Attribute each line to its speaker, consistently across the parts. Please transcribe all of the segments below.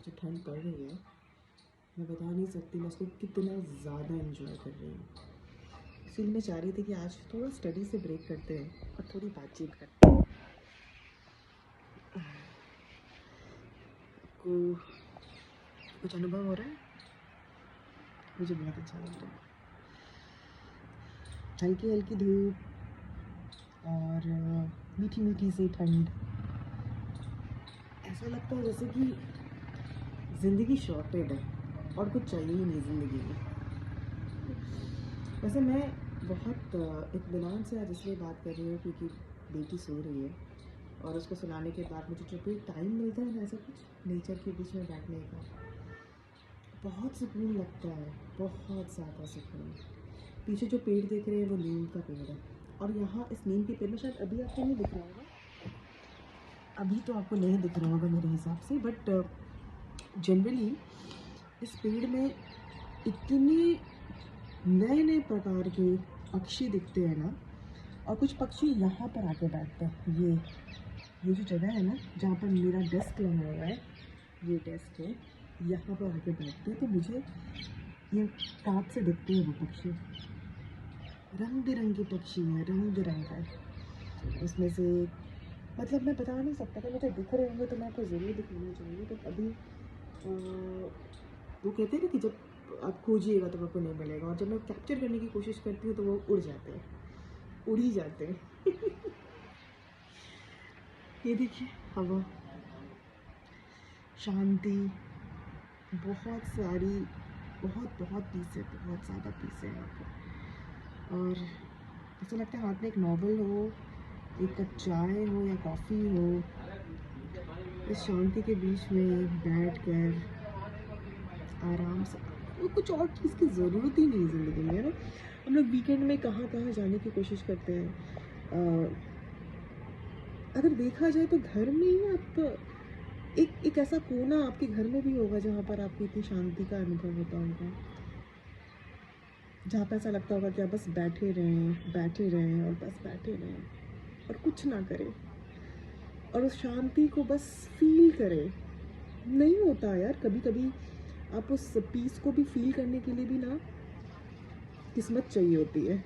Speaker 1: जो ठंड पड़ रही है, मैं बता नहीं सकती मैं उसको कितना ज़्यादा एंजॉय कर रही हूँ। इसलिए मैं चाह रही थी कि आज थोड़ा स्टडी से ब्रेक करते हैं और थोड़ी बातचीत करते हैं। को कुछ अनुभव हो रहा है? मुझे बहुत अच्छा लग रहा है। हल्की हल्की धूप और मीठी मीठी सी ठंड। ऐसा लगता है जैसे कि ज़िंदगी शॉर्टेड है और कुछ चाहिए ही नहीं ज़िंदगी में। वैसे मैं बहुत इत्मीनान से आज इसलिए बात कर रही हूँ क्योंकि बेटी सो रही है और उसको सुलाने के बाद मुझे जब भी टाइम मिलता है ना ऐसा कुछ नेचर के बीच में बैठने का, बहुत सुकून लगता है, बहुत ज़्यादा सुकून। पीछे जो पेड़ देख रहे हैं वो नीम का पेड़ है और यहाँ इस नीम के पेड़ में शायद अभी आपको नहीं दिख रहा होगा, अभी तो आपको नहीं दिख रहा होगा मेरे हिसाब से, बट जनरली इस पेड़ में इतने नए नए प्रकार के पक्षी दिखते हैं ना। और कुछ पक्षी यहाँ पर आके बैठते हैं। ये जो जगह है ना जहाँ पर मेरा डेस्क लगा हुआ है, ये डेस्क है, यहाँ पर आके बैठते हैं। तो मुझे ये रात से दिखते हैं वो पक्षी, रंग बिरंगे पक्षी हैं, रंग बिरंगा है उसमें से। मतलब मैं बता नहीं सकता कि मुझे दिख रहे होंगे तो मैं आपको ज़रूर दिखाना चाहूँगी। तो अभी वो कहते हैं ना कि जब आप खोजिएगा तो आपको नहीं मिलेगा, और जब मैं कैप्चर करने की कोशिश करती हूँ तो वो उड़ जाते हैं, उड़ ही जाते हैं। ये देखिए हवा, शांति, बहुत सारी, बहुत बहुत पीस है, बहुत ज़्यादा पीस है यहाँ पर। और ऐसा लगता है हाथ में एक नॉवल हो, एक कप चाय हो या कॉफ़ी हो, इस शांति के बीच में बैठ कर आराम से। वो कुछ और चीज़ की ज़रूरत ही नहीं ज़िंदगी में, है ना। हम लोग वीकेंड में कहाँ कहाँ जाने की कोशिश करते हैं। अगर देखा जाए तो घर में ही आप एक ऐसा कोना आपके घर में भी होगा जहाँ पर आपको इतनी शांति का अनुभव होता होगा, जहाँ पर ऐसा लगता होगा कि आप बस बैठे रहें और बस बैठे रहें और कुछ ना करें और उस शांति को बस फील करें। नहीं होता यार, कभी कभी आप उस पीस को भी फील करने के लिए भी ना किस्मत चाहिए होती है,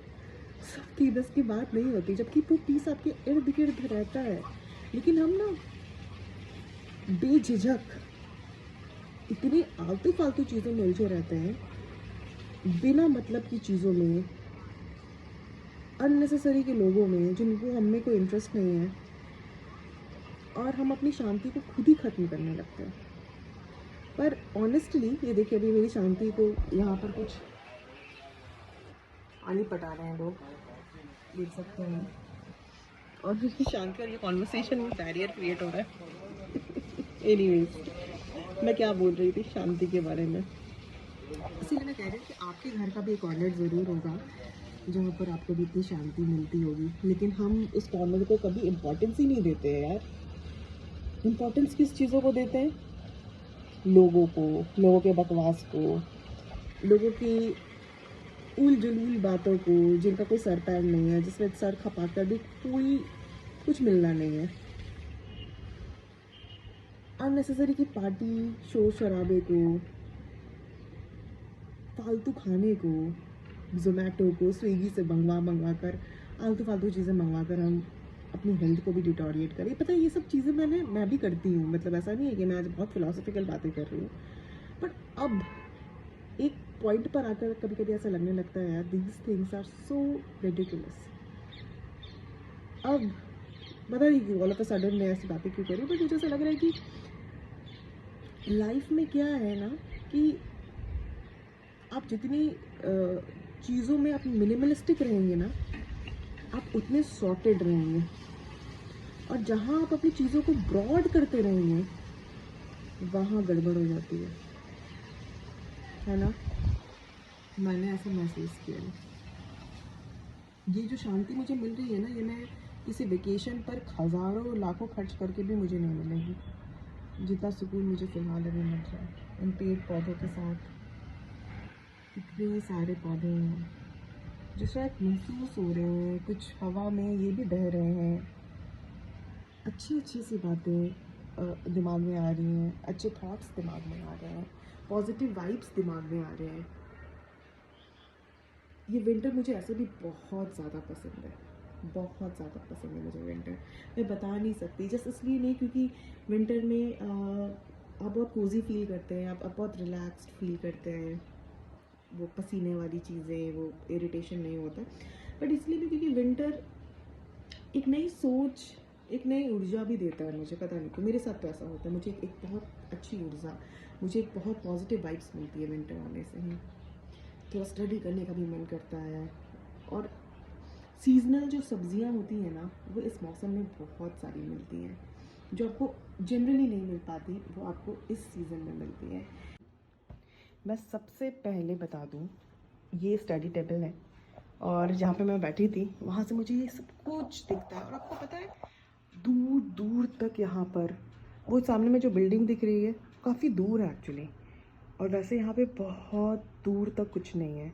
Speaker 1: सबकी बस की बात नहीं होती, जबकि वो पीस आपके इर्द गिर्द रहता है। लेकिन हम ना बेझिझक इतनी आलतू फालतू चीज़ों में उलझे रहते हैं, बिना मतलब की चीज़ों में, अननेसेसरी के लोगों में जिनको हम में कोई इंटरेस्ट नहीं है, और हम अपनी शांति को खुद ही ख़त्म करने लगते हैं। पर ऑनेस्टली ये देखिए, अभी मेरी शांति को यहाँ पर कुछ पानी पटा रहे हैं लोग, देख सकते हैं, और मेरी शांति और ये कॉन्वर्सेशन में बैरियर क्रिएट हो रहा है। एनीवेज, मैं क्या बोल रही थी शांति के बारे में, इसीलिए मैं कह रही हूँ कि आपके घर का भी एक कॉर्नर ज़रूर होगा जहाँ पर आपको भी इतनी शांति मिलती होगी, लेकिन हम उस कॉर्नर को कभी इम्पोर्टेंस ही नहीं देते हैं यार। इम्पोर्टेंस किस चीज़ों को देते हैं? लोगों को, लोगों के बकवास को, लोगों की उल जुलूल बातों को, जिनका कोई सर पैर नहीं है, जिसमें सर खपाकर भी कोई कुछ मिलना नहीं है। अननेसेसरी की पार्टी, शोर शराबे को, फालतू खाने को, ज़ोमैटो को, स्विगी से मंगवा कर, आलतू फालतू चीज़ें मंगवा कर हम अपनी हेल्थ को भी डिटोरिएट करें। पता है ये सब चीज़ें मैं भी करती हूँ, मतलब ऐसा नहीं है कि मैं आज बहुत फिलोसफिकल बातें कर रही हूँ, बट अब एक पॉइंट पर आकर कभी कभी ऐसा लगने लगता है यार, these things are so ridiculous. अब पता नहीं क्यों ऑल ऑफ अ सडन मैं ऐसी बातें क्यों करी, बट मुझे ऐसा लग रहा है कि लाइफ में क्या है ना कि आप जितनी चीज़ों में आप मिनिमलिस्टिक रहेंगे ना, आप उतने सॉर्टेड रहेंगे, और जहाँ आप अपनी चीज़ों को ब्रॉड करते रहेंगे वहाँ गड़बड़ हो जाती है ना। मैंने ऐसा महसूस किया है। ये जो शांति मुझे मिल रही है ना, ये मैं किसी वेकेशन पर हज़ारों लाखों खर्च करके भी मुझे नहीं मिलेगी, जितना सुकून मुझे फ़िलहाल अभी मिल रहा है इन पेड़ पौधों के साथ। इतने सारे पौधे हैं जो शायद महसूस हो रहे हैं, कुछ हवा में ये भी बह रहे हैं, अच्छी अच्छी सी बातें। दिमाग में आ रही हैं, अच्छे थॉट्स दिमाग में आ रहे हैं, पॉजिटिव वाइब्स दिमाग में आ रहे हैं। ये विंटर मुझे ऐसे भी बहुत ज़्यादा पसंद है, बहुत ज़्यादा पसंद है मुझे विंटर। मैं बता नहीं सकती, जस्ट इसलिए नहीं क्योंकि विंटर में आप बहुत कोजी फील करते हैं, आप बहुत रिलैक्स्ड फील करते हैं, वो पसीने वाली चीज़ें, वो इरिटेशन नहीं होता। बट इसलिए भी क्योंकि विंटर एक नई सोच, एक नई ऊर्जा भी देता है मुझे, पता नहीं क्यों मेरे साथ तो ऐसा होता है। मुझे एक बहुत अच्छी ऊर्जा, मुझे एक बहुत पॉजिटिव वाइब्स मिलती है विंटर आने से ही। थोड़ा स्टडी करने का भी मन करता है। और सीजनल जो सब्जियां होती हैं ना, वो इस मौसम में बहुत सारी मिलती हैं, जो आपको जनरली नहीं मिल पाती, वो आपको इस सीज़न में मिलती है। मैं सबसे पहले बता दूं, ये स्टडी टेबल है और जहाँ पे मैं बैठी थी वहाँ से मुझे ये सब कुछ दिखता है। और आपको पता है, दूर दूर तक यहाँ पर वो सामने में जो बिल्डिंग दिख रही है काफ़ी दूर है एक्चुअली, और वैसे यहाँ पे बहुत दूर तक कुछ नहीं है।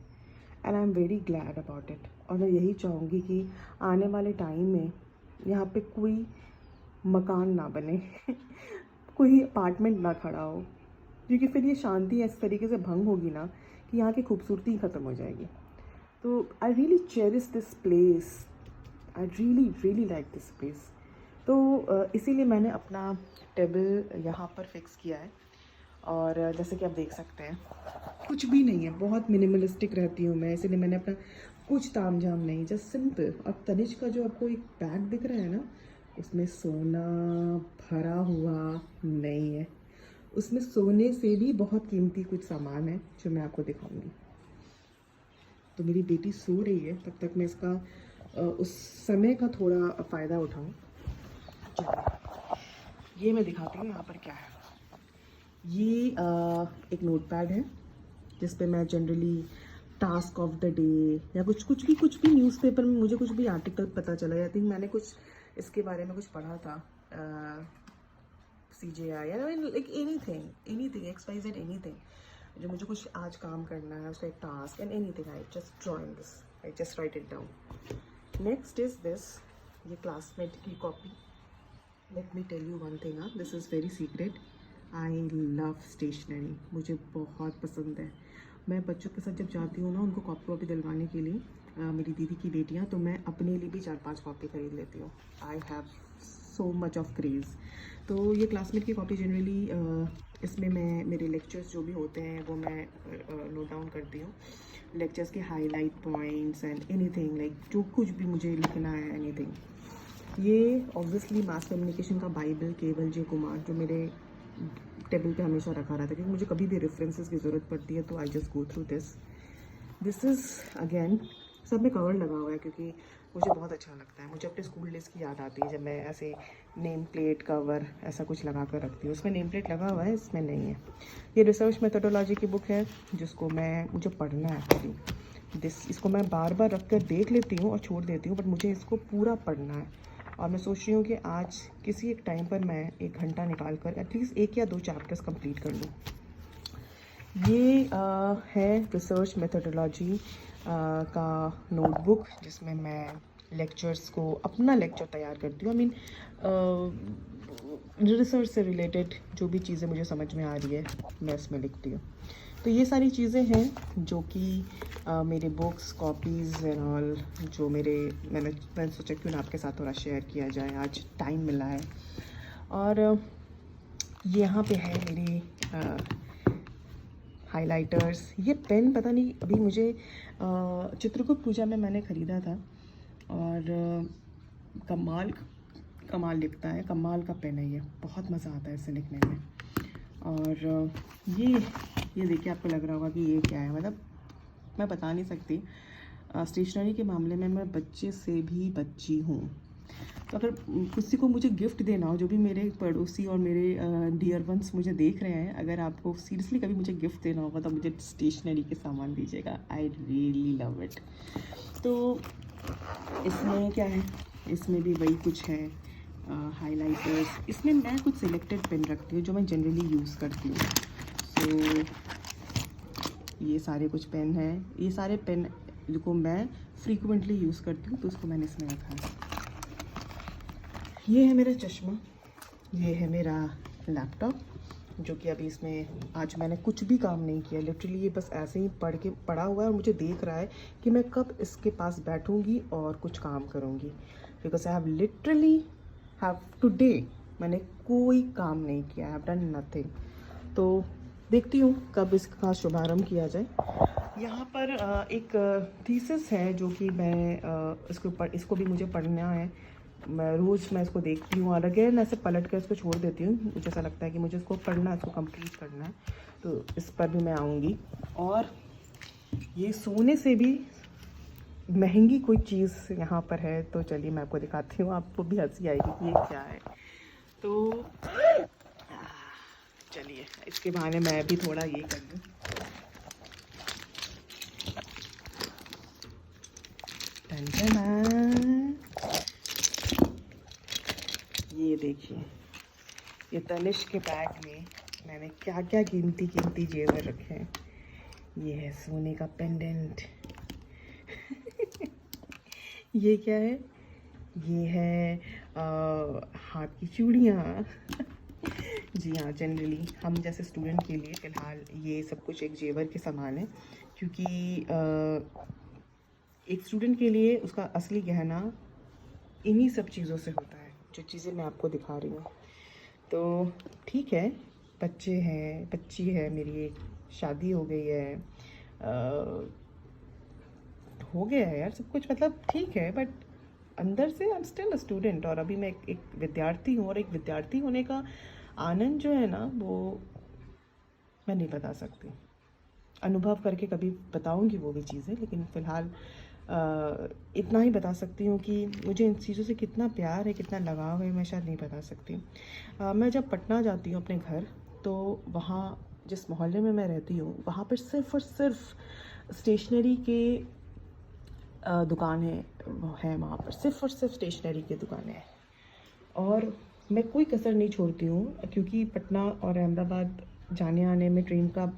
Speaker 1: And I am very glad about it. और मैं यही चाहूँगी कि आने वाले टाइम में यहाँ पे कोई मकान ना बने कोई अपार्टमेंट ना खड़ा हो, क्योंकि फिर ये शांति इस तरीके से भंग होगी ना कि यहाँ की खूबसूरती ही ख़त्म हो जाएगी। तो I really cherish this place, I really like this place. तो इसीलिए मैंने अपना टेबल यहाँ पर फिक्स किया है। और जैसे कि आप देख सकते हैं कुछ भी नहीं है, बहुत मिनिमलिस्टिक रहती हूँ मैं, इसीलिए मैंने अपना कुछ तामझाम नहीं, जस्ट सिंपल। और तनिष्क का जो आपको एक बैग दिख रहा है ना, उसमें सोना भरा हुआ नहीं है, उसमें सोने से भी बहुत कीमती कुछ सामान है जो मैं आपको दिखाऊंगी। तो मेरी बेटी सो रही है, तब तक मैं इसका उस समय का थोड़ा फ़ायदा उठाऊँ। ये मैं दिखाती हूँ यहाँ पर क्या है। ये एक नोटपैड है जिस पे मैं generally task of the day या कुछ भी न्यूज़पेपर में मुझे कुछ भी आर्टिकल पता चला, आई थिंक मैंने कुछ इसके बारे में कुछ पढ़ा था, CJI या लाइक एनीथिंग XYZ एनीथिंग जो मुझे कुछ आज काम करना है, उसका एक task and anything, I just drawing this, I just write it down. Next is this, ये क्लासमेट की copy. Let me tell you one thing, this is very secret, I love stationery, मुझे बहुत पसंद है। मैं बच्चों के साथ जब जाती हूँ ना उनको कॉपी वॉपी दिलवाने के लिए, मेरी दीदी की बेटियाँ, तो मैं अपने लिए भी 4-5 कॉपी खरीद लेती हूँ। I have so much of craze. तो ये क्लासमेट की कॉपी जनरली इसमें मैं मेरे लेक्चर्स जो भी होते हैं वो मैं नोट डाउन करती हूँ, लेक्चर्स के highlight points and anything, like जो कुछ भी मुझे लिखना है एनीथिंग। ये ऑब्वियसली मास कम्युनिकेशन का बाइबल केवल जे कुमार, जो मेरे टेबल पे हमेशा रखा रहता है, क्योंकि मुझे कभी भी रेफरेंसेस की ज़रूरत पड़ती है, तो I just go through this is again, सब में कवर लगा हुआ है क्योंकि मुझे बहुत अच्छा लगता है। मुझे अपने स्कूल डेज़ की याद आती है जब मैं ऐसे नेम प्लेट कवर ऐसा कुछ लगा कर रखती हूँ। उसमें नेम प्लेट लगा हुआ है, इसमें नहीं है। ये रिसर्च मेथोडोलॉजी की बुक है जिसको मुझे पढ़ना है एक्चुअली। इसको मैं बार बार रख कर देख लेती हूँ और छोड़ देती हूँ, बट मुझे इसको पूरा पढ़ना है। और मैं सोच रही हूँ कि आज किसी एक टाइम पर मैं 1 घंटा निकाल कर एटलीस्ट 1 या 2 चैप्टर्स कंप्लीट कर लूँ। ये है रिसर्च मेथोडोलॉजी का नोटबुक, जिसमें मैं लेक्चर्स को अपना लेक्चर तैयार करती हूँ। आई मीन रिसर्च से रिलेटेड जो भी चीज़ें मुझे समझ में आ रही है मैं इसमें लिखती हूँ। तो ये सारी चीज़ें हैं जो कि मेरे बुक्स, कॉपीज़ एंड ऑल, जो मैंने सोचा क्यों ना आपके साथ थोड़ा शेयर किया जाए, आज टाइम मिला है। और यहाँ पे है मेरी हाइलाइटर्स। ये पेन पता नहीं, अभी मुझे चित्रगुप्त पूजा में मैंने ख़रीदा था, और कमाल लिखता है, कमाल का पेन है ये, बहुत मज़ा आता है इसे लिखने में। और ये देखिए, आपको लग रहा होगा कि ये क्या है, मतलब मैं बता नहीं सकती। स्टेशनरी के मामले में मैं बच्चे से भी बच्ची हूँ। तो अगर किसी को मुझे गिफ्ट देना हो, जो भी मेरे पड़ोसी और मेरे डियर वंस मुझे देख रहे हैं, अगर आपको सीरियसली कभी मुझे गिफ्ट देना होगा तो मुझे स्टेशनरी के सामान दीजिएगा, आई रियली लव इट। तो इसमें क्या है, इसमें भी वही कुछ है, हाइलाइटर्स। इसमें मैं कुछ सिलेक्टेड पेन रखती हूँ जो मैं जनरली यूज़ करती हूँ। सो ये सारे कुछ पेन हैं, ये सारे पेन जो मैं फ्रीक्वेंटली यूज़ करती हूँ, तो उसको मैंने इसमें रखा है। ये है मेरा चश्मा, ये है मेरा लैपटॉप, जो कि अभी इसमें आज मैंने कुछ भी काम नहीं किया, लिटरली ये बस ऐसे ही पड़ा हुआ है और मुझे देख रहा है कि मैं कब इसके पास बैठूंगी और कुछ काम करूंगी। Because I have literally have today मैंने कोई काम नहीं किया, आई हैव डन नथिंग। तो देखती हूँ कब इसका शुभारंभ किया जाए। यहाँ पर एक थीसिस है जो कि मैं इसको भी मुझे पढ़ना है। मैं इसको देखती हूँ और अगेन ऐसे पलट कर इसको छोड़ देती हूँ। मुझे ऐसा लगता है कि मुझे इसको पढ़ना है, इसको कंप्लीट करना है, तो इस पर भी मैं आऊँगी। और ये सोने से भी महंगी कोई चीज़ यहाँ पर है, तो चलिए मैं आपको दिखाती हूँ, आपको भी हंसी आएगी कि ये क्या है। तो चलिए इसके बहाने मैं भी थोड़ा ये कर लूँ। ये देखिए, ये तनिष्क के बैग में मैंने क्या क्या कीमती जेवर रखे हैं। ये है सोने का पेंडेंट। ये क्या है? ये है हाथ की चूड़ियाँ। जी हाँ, जनरली हम जैसे स्टूडेंट के लिए फ़िलहाल ये सब कुछ एक जेवर के समान है, क्योंकि एक स्टूडेंट के लिए उसका असली गहना इन्हीं सब चीज़ों से होता है, जो चीज़ें मैं आपको दिखा रही हूँ। तो ठीक है, बच्चे हैं, बच्ची है मेरी, एक शादी हो गई है, हो गया है यार सब कुछ, मतलब ठीक है, बट अंदर से I am still a student. और अभी मैं एक विद्यार्थी हूँ, और एक विद्यार्थी होने का आनंद जो है ना, वो मैं नहीं बता सकती। अनुभव करके कभी बताऊंगी वो भी चीज़ें, लेकिन फ़िलहाल इतना ही बता सकती हूँ कि मुझे इन चीज़ों से कितना प्यार है, कितना लगाव है, मैं शायद नहीं बता सकती। मैं जब पटना जाती हूँ अपने घर, तो वहाँ जिस मोहल्ले में मैं रहती हूँ, वहाँ पर सिर्फ़ और सिर्फ स्टेशनरी के दुकानें हैं। वहाँ पर सिर्फ़ और सिर्फ स्टेशनरी की दुकानें हैं, और मैं कोई कसर नहीं छोड़ती हूँ, क्योंकि पटना और अहमदाबाद जाने आने में ट्रेन का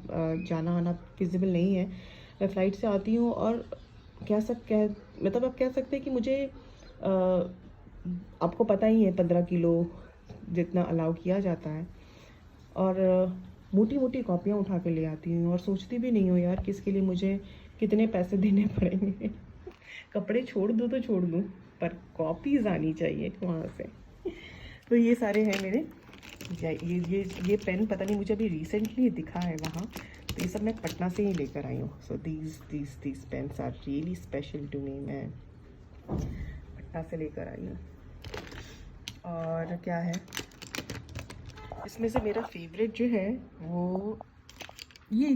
Speaker 1: जाना आना फिजिबल नहीं है। मैं फ़्लाइट से आती हूँ, और मतलब आप कह सकते हैं कि मुझे आपको पता ही है 15 किलो जितना अलाउ किया जाता है, और मोटी मोटी कॉपियाँ उठा के ले आती हूँ, और सोचती भी नहीं हूँ यार कि इसके लिए मुझे कितने पैसे देने पड़ेंगे। कपड़े छोड़ दूँ तो छोड़ दूँ, पर कॉपीज़ आनी चाहिए वहाँ से। तो ये सारे हैं मेरे। ये पेन पता नहीं मुझे अभी रिसेंटली दिखा है वहाँ, तो ये सब मैं पटना से ही लेकर आई हूँ। So these pens are really special to me. मैं पटना से लेकर आई हूँ। और क्या है इसमें से मेरा फेवरेट जो है वो ये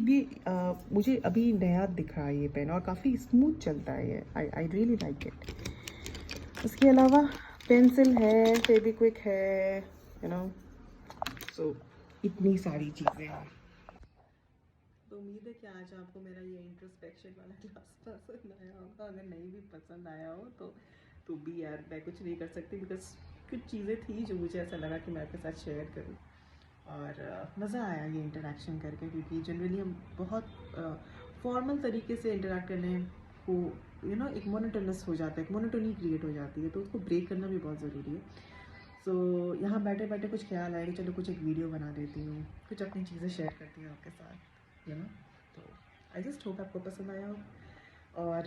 Speaker 1: मुझे अभी नया दिख रहा है ये पेन, और काफ़ी स्मूथ चलता है ये। I really like it. उसके अलावा पेंसिल है, फेविक्विक है, यू नो, सो इतनी सारी चीज़ें हैं। तो उम्मीद है कि आज आपको मेरा ये इंट्रोस्पेक्शन वाला क्लास पसंद आया होगा। अगर नहीं भी पसंद आया हो तो भी यार मैं कुछ नहीं कर सकती, बिकॉज कुछ चीज़ें थी जो मुझे ऐसा लगा कि मैं आपके साथ शेयर करूँ। और मज़ा आया ये इंटरेक्शन करके, क्योंकि जनरली हम बहुत फॉर्मल तरीके से इंटरेक्ट करने को एक मोनोटोनस हो जाता है, एक मोनोटोनी क्रिएट हो जाती है, तो उसको ब्रेक करना भी बहुत ज़रूरी है। सो यहाँ बैठे बैठे कुछ ख्याल आया कि चलो कुछ एक वीडियो बना देती हूँ, कुछ अपनी चीज़ें शेयर करती हूँ आपके साथ, तो आई जस्ट होप आपको पसंद आया हो। और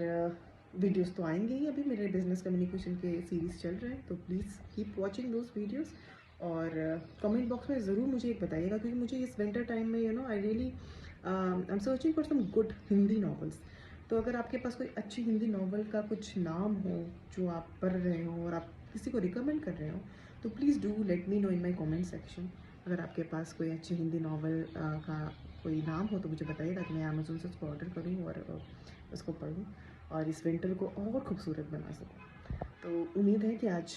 Speaker 1: वीडियोस तो आएंगे ही, अभी मेरे बिजनेस कम्युनिकेशन के सीरीज़ चल रहे हैं, तो please keep watching those videos. और कमेंट बॉक्स में ज़रूर मुझे एक बताइएगा, क्योंकि मुझे इस विंटर टाइम में I really I am searching for some good Hindi novels. तो अगर आपके पास कोई अच्छी हिंदी नॉवल का कुछ नाम हो जो आप पढ़ रहे हो और आप किसी को रिकमेंड कर रहे हो, तो please do let me know in my comment section. अगर आपके पास कोई अच्छी हिंदी नावल का कोई नाम हो तो मुझे बताइएगा, कि मैं अमेज़ोन से उसको ऑर्डर करूँ और उसको पढूँ और इस विंटर को और खूबसूरत बना सकूँ। तो उम्मीद है कि आज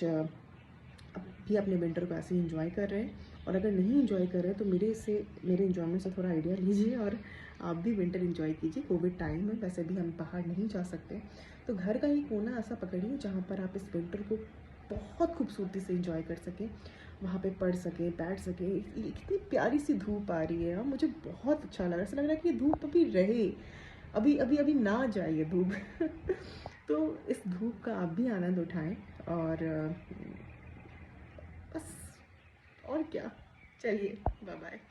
Speaker 1: भी अपने विंटर को ऐसे ही इंजॉय कर रहे हैं, और अगर नहीं इंजॉय कर रहे हैं तो मेरे इन्जॉयमेंट से थोड़ा आइडिया लीजिए, और आप भी विंटर इंजॉय कीजिए। कोविड टाइम में वैसे भी हम बाहर नहीं जा सकते, तो घर का ही कोना ऐसा पकड़िए जहाँ पर आप इस विंटर को बहुत खूबसूरती से इंजॉय कर सकें, वहाँ पे पढ़ सकें, बैठ सकें। कितनी प्यारी सी धूप आ रही है, मुझे बहुत अच्छा लग रहा है। ऐसा लग रहा है कि ये धूप अभी रहे, अभी अभी अभी ना जाए ये धूप। तो इस धूप का आप भी आनंद उठाएं, और बस और क्या। चलिए, बाय बाय।